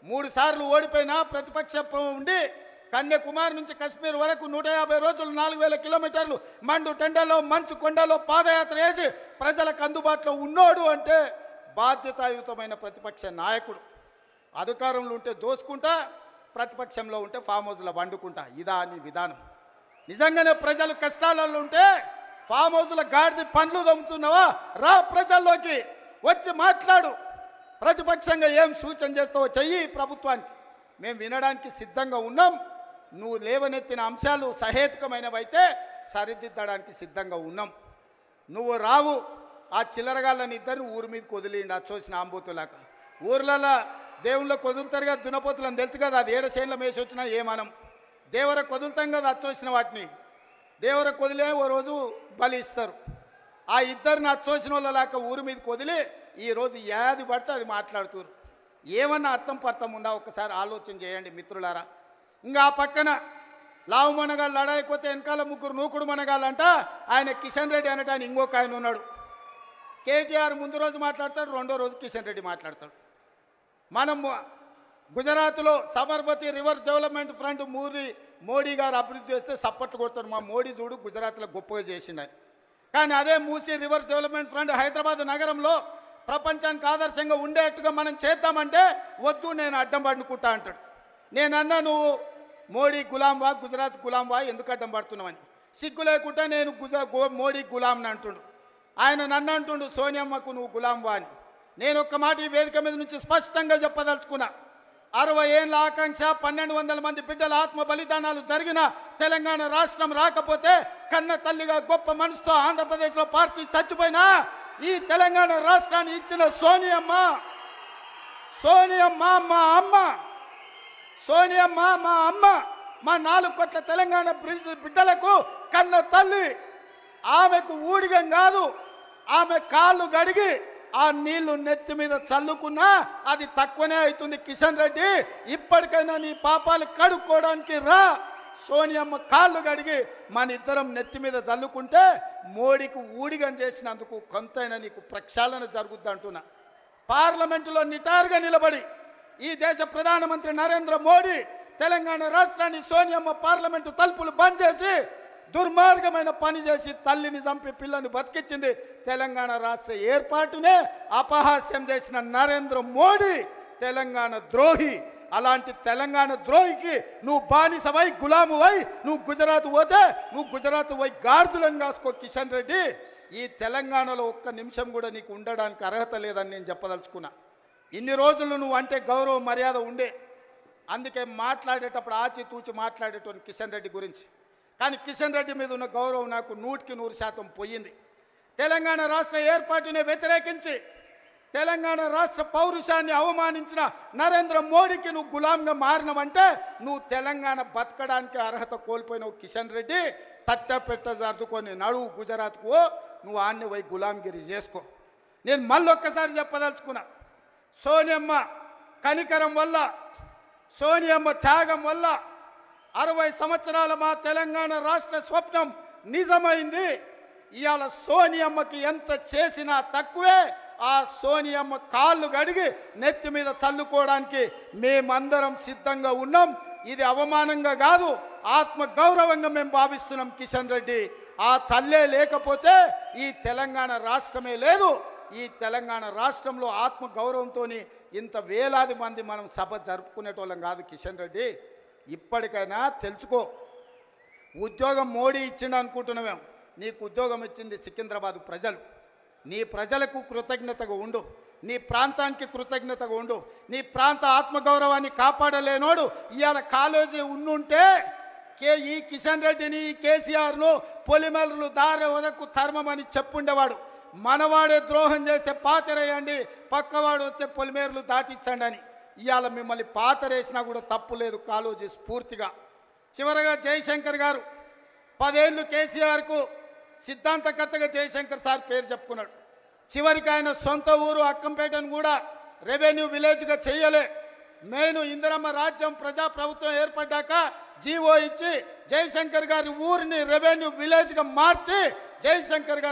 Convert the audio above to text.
3 సార్లు ఓడిపోయినా ప్రతిపక్షం ఉండి కన్యాకుమారి నుంచి కశ్మీర్ వరకు 150 రోజులు 4000 కిలోమీటర్లు మండు టెండలో మంచు కొండలో పాదయాత్ర చేసి ప్రజలకు అందుబాటులో ఉన్నోడు అంటే బాధ్యతాయుతమైన ప్రతిపక్ష నాయకుడు. అధికారంలో ఉంటే దోసుకుంటా, ప్రతిపక్షంలో ఉంటే ఫామ్ హౌస్లో వండుకుంటా. ఇదా నీ విధానం? నిజంగానే ప్రజలు కష్టాలలో ఉంటే ఫామ్ హౌస్లో గాడిది పండ్లు దొమ్ముతున్నావా? రా ప్రజల్లోకి వచ్చి మాట్లాడు. ప్రతిపక్షంగా ఏం సూచన చేస్తావో చెయ్యి ప్రభుత్వానికి. మేము వినడానికి సిద్ధంగా ఉన్నాం. నువ్వు లేవనెత్తిన అంశాలు సహేతుకమైనవైతే సరిదిద్దడానికి సిద్ధంగా ఉన్నాం. నువ్వు రావు. ఆ చిల్లరగాళ్ళని ఇద్దరిని ఊరి మీదకి వదిలిండి. అది చూసిన ఆంబోతులాక ఊర్లలో దేవుళ్ళకి వదులుతారు కదా దున్నపోతులని తెలుసు కదా. అది 7 చేనుల మేసి వచ్చినా ఏమనం. దేవరకు వదులుతాం కదా అచ్చోసిన వాటిని. దేవరకు వదిలే ఓ రోజు బలి ఇస్తారు. ఆ ఇద్దరిని అచ్చోసిన వాళ్ళలాక ఊరి మీదకి వదిలి ఈరోజు ఏది పడితే అది మాట్లాడుతున్నారు. ఏమన్నా అర్థం పర్థం ఉందా? ఒక్కసారి ఆలోచన చేయండి మిత్రులారా. ఇంకా ఆ పక్కన లావు మనగాళ్ళు లడాయిపోతే వెనకాల 3 నూకుడు మనగాళ్ళంట. ఆయన కిషన్ రెడ్డి అనట ఆయన ఇంకొక ఆయన ఉన్నాడు. కేటీఆర్ ముందు రోజు మాట్లాడతాడు, రెండో రోజు కిషన్ రెడ్డి మాట్లాడతాడు. మనం గుజరాత్లో Sabarmati river development front Modi గారు అభివృద్ధి చేస్తే సపోర్ట్ కొడతాడు. మా మోడీ చూడు గుజరాత్లో గొప్పగా చేసిండని. కానీ అదే Musi river development front Hyderabad నగరంలో ప్రపంచానికి ఆదర్శంగా ఉండేట్టుగా మనం చేద్దామంటే వద్దు, నేను అడ్డం పడుకుంటా అంటాడు. నేనన్నా నువ్వు మోడీ గులాంవా, గుజరాత్ గులాంవా, ఎందుకు అడ్డం పడుతున్నావని. సిగ్గు లేకుండా నేను మోడీ గులాంని అంటుండు. ఆయన నన్ను అంటుండు సోనియమ్మకు నువ్వు గులాంవా అని. నేను ఒక్క మాట ఈ వేదిక మీద నుంచి స్పష్టంగా చెప్పదలుచుకున్నా. 60 ఏళ్ళ ఆకాంక్ష, 1200 మంది బిడ్డల ఆత్మ బలిదానాలు జరిగిన తెలంగాణ రాష్ట్రం రాకపోతే కన్న తల్లిగా గొప్ప మనసుతో ఆంధ్రప్రదేశ్లో పార్టీ చచ్చిపోయినా ఈ తెలంగాణ రాష్ట్రాన్ని ఇచ్చిన సోనియమ్మ మా అమ్మ, సోనియమ్మ మా అమ్మ, మా 4 కోట్ల తెలంగాణ బిడ్డలకు కన్న తల్లి. ఆమెకు ఊడిగం కాదు, ఆమె కాళ్ళు గడిగి ఆ నీళ్లు నెత్తి మీద చల్లుకున్నా అది తక్కువనే అవుతుంది. కిషన్ రెడ్డి ఇప్పటికైనా నీ పాపాలు కడుక్కోవడానికి రా. సోనియమ్మ కాళ్ళు గడిగి మన ఇద్దరం నెత్తి మీద చల్లుకుంటే మోడీకి ఊడిగం చేసినందుకు కొంతైనా నీకు ప్రక్షాళన జరుగుద్ది అంటున్నా. పార్లమెంటులో నిటారుగా నిలబడి ఈ దేశ ప్రధానమంత్రి నరేంద్ర మోడీ తెలంగాణ రాష్ట్రాన్ని సోనియమ్మ పార్లమెంటు తలుపులు బంద్ చేసి దుర్మార్గమైన పని చేసి తల్లిని చంపి పిల్లని బతికించింది. తెలంగాణ రాష్ట్ర ఏర్పాటునే అపహాస్యం చేసిన నరేంద్ర మోడీ తెలంగాణ ద్రోహి. అలాంటి తెలంగాణ ద్రోహికి నువ్వు బానిసవై గులామువై నువ్వు గుజరాత్ పోతే నువ్వు గుజరాత్ పోయి గార్దులను కాసుకో. కిషన్ రెడ్డి, ఈ తెలంగాణలో ఒక్క నిమిషం కూడా నీకు ఉండడానికి అర్హత లేదని నేను చెప్పదలుచుకున్నా. ఇన్ని రోజులు నువ్వు అంటే గౌరవ మర్యాద ఉండే, అందుకే మాట్లాడేటప్పుడు ఆచితూచి మాట్లాడేటువంటి కిషన్ రెడ్డి గురించి. కానీ కిషన్ రెడ్డి మీద ఉన్న గౌరవం నాకు 100% పోయింది. తెలంగాణ రాష్ట్ర ఏర్పాటుని వ్యతిరేకించి తెలంగాణ రాష్ట్ర పౌరుషాన్ని అవమానించిన నరేంద్ర మోడీకి నువ్వు గులాంగా మారినవంటే నువ్వు తెలంగాణ బతకడానికి అర్హత కోల్పోయినావు. కిషన్ రెడ్డి తట్టపెట్ట జరుదుకొని నడువు గుజరాత్కు, నువ్వు ఆన్ని పోయి గులాంగిరి చేసుకో. నేను మళ్ళొక్కసారి చెప్పదలుచుకున్నా, సోనియమ్మ కనికరం వల్ల, సోనియమ్మ త్యాగం వల్ల 60 సంవత్సరాల మా తెలంగాణ రాష్ట్ర స్వప్నం నిజమైంది. ఇవాళ సోనియమ్మకి ఎంత చేసినా తక్కువే. ఆ సోనియమ్మ కాళ్ళు గడిగి నెత్తి మీద చల్లుకోవడానికి మేమందరం సిద్ధంగా ఉన్నాం. ఇది అవమానంగా కాదు, ఆత్మ గౌరవంగా మేము భావిస్తున్నాం. కిషన్ రెడ్డి, ఆ తల్లే లేకపోతే ఈ తెలంగాణ రాష్ట్రమే లేదు. ఈ తెలంగాణ రాష్ట్రంలో ఆత్మ గౌరవంతో ఇంత వేలాది మంది మనం సభ జరుపుకునేటోళ్ళం కాదు. కిషన్ రెడ్డి, ఇప్పటికైనా తెలుసుకో. ఉద్యోగం మోడీ ఇచ్చిండు అనుకుంటున్నామేం, నీకు ఉద్యోగం ఇచ్చింది సికింద్రాబాద్ ప్రజలు. నీ ప్రజలకు కృతజ్ఞతగా ఉండు, నీ ప్రాంతానికి కృతజ్ఞతగా ఉండు. నీ ప్రాంత ఆత్మగౌరవాన్ని కాపాడలేనోడు ఇవాళ కాలేజీ ఉండుంటే ఈ కిషన్ రెడ్డిని, కేసీఆర్ను పొలిమేరలు దారి వరకు తరమని చెప్పుండేవాడు. మనవాడే ద్రోహం చేస్తే పాతరేయండి, పక్కవాడు వస్తే పొలిమేరలు దాటించండి అని. ఇవాళ మిమ్మల్ని పాతరేసినా కూడా తప్పు లేదు కాలేజీ స్ఫూర్తిగా. చివరగా జయశంకర్ గారు 10 ఏళ్ళు కేసీఆర్కు సిద్ధాంతకర్తగా జయశంకర్ సార్ పేరు చెప్పుకున్నాడు. చివరికి ఆయన సొంత ఊరు అక్కంపేటను కూడా రెవెన్యూ విలేజ్గా చేయలే. నేను ఇందిరమ్మ రాజ్యం ప్రజాప్రభుత్వం ఏర్పడ్డాక జీవో ఇచ్చి జయశంకర్ గారి ఊరిని రెవెన్యూ విలేజ్గా మార్చి జయశంకర్ గారు